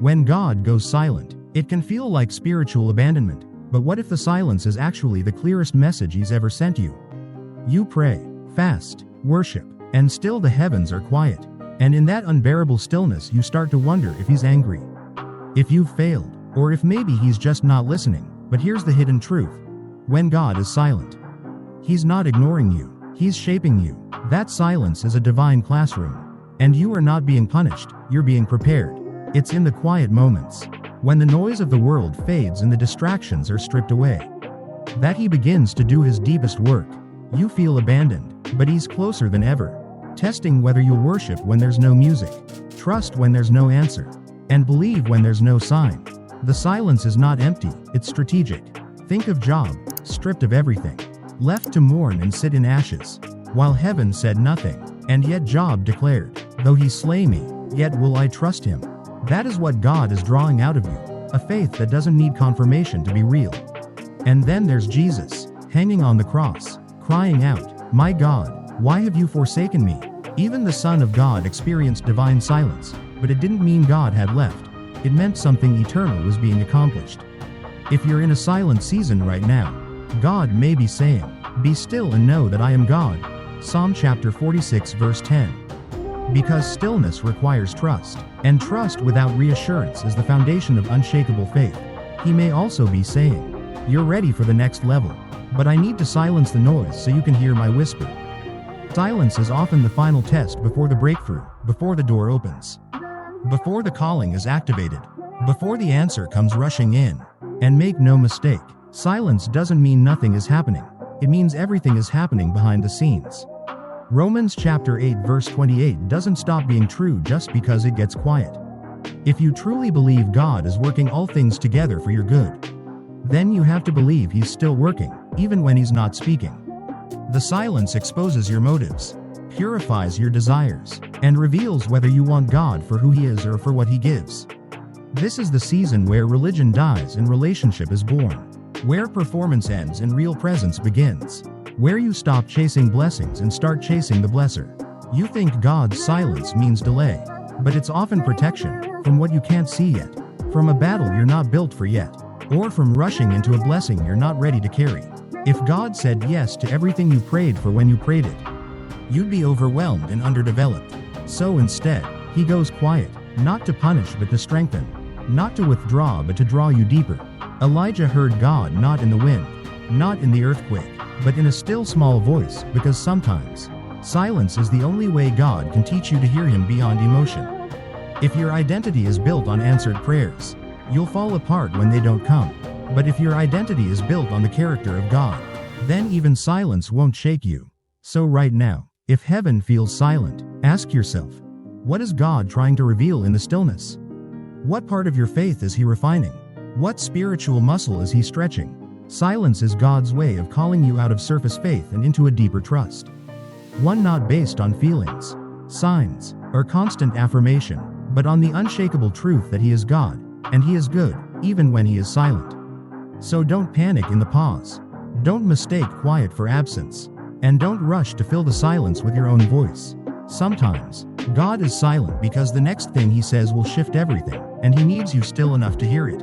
When God goes silent, it can feel like spiritual abandonment, but what if the silence is actually the clearest message He's ever sent you? You pray, fast, worship, and still the heavens are quiet, and in that unbearable stillness you start to wonder if He's angry, if you've failed, or if maybe He's just not listening. But here's the hidden truth. When God is silent, He's not ignoring you, He's shaping you. That silence is a divine classroom. And you are not being punished, you're being prepared. It's in the quiet moments, when the noise of the world fades and the distractions are stripped away, that He begins to do His deepest work. You feel abandoned, but He's closer than ever, testing whether you'll worship when there's no music, trust when there's no answer, and believe when there's no sign. The silence is not empty, it's strategic. Think of Job, stripped of everything, left to mourn and sit in ashes, while heaven said nothing, and yet Job declared, "Though He slay me, yet will I trust Him." That is what God is drawing out of you, a faith that doesn't need confirmation to be real. And then there's Jesus, hanging on the cross, crying out, "My God, why have you forsaken me?" Even the Son of God experienced divine silence, but it didn't mean God had left. It meant something eternal was being accomplished. If you're in a silent season right now, God may be saying, "Be still and know that I am God." Psalm chapter 46 verse 10. Because stillness requires trust, and trust without reassurance is the foundation of unshakable faith. He may also be saying, "You're ready for the next level, but I need to silence the noise so you can hear my whisper." Silence is often the final test before the breakthrough, before the door opens, before the calling is activated, before the answer comes rushing in. And make no mistake, silence doesn't mean nothing is happening. It means everything is happening behind the scenes. Romans chapter 8 verse 28 doesn't stop being true just because it gets quiet. If you truly believe God is working all things together for your good, then you have to believe He's still working, even when He's not speaking. The silence exposes your motives, purifies your desires, and reveals whether you want God for who He is or for what He gives. This is the season where religion dies and relationship is born, where performance ends and real presence begins, where you stop chasing blessings and start chasing the blesser. You think God's silence means delay, but it's often protection from what you can't see yet, from a battle you're not built for yet, or from rushing into a blessing you're not ready to carry. If God said yes to everything you prayed for when you prayed it, you'd be overwhelmed and underdeveloped. So instead, He goes quiet, not to punish but to strengthen, not to withdraw but to draw you deeper. Elijah heard God not in the wind, not in the earthquake, but in a still small voice, because sometimes silence is the only way God can teach you to hear Him beyond emotion. If your identity is built on answered prayers, you'll fall apart when they don't come. But if your identity is built on the character of God, then even silence won't shake you. So right now, if heaven feels silent, ask yourself, what is God trying to reveal in the stillness? What part of your faith is He refining? What spiritual muscle is He stretching? Silence is God's way of calling you out of surface faith and into a deeper trust. One not based on feelings, signs, or constant affirmation, but on the unshakable truth that He is God, and He is good, even when He is silent. So don't panic in the pause. Don't mistake quiet for absence. And don't rush to fill the silence with your own voice. Sometimes, God is silent because the next thing He says will shift everything, and He needs you still enough to hear it.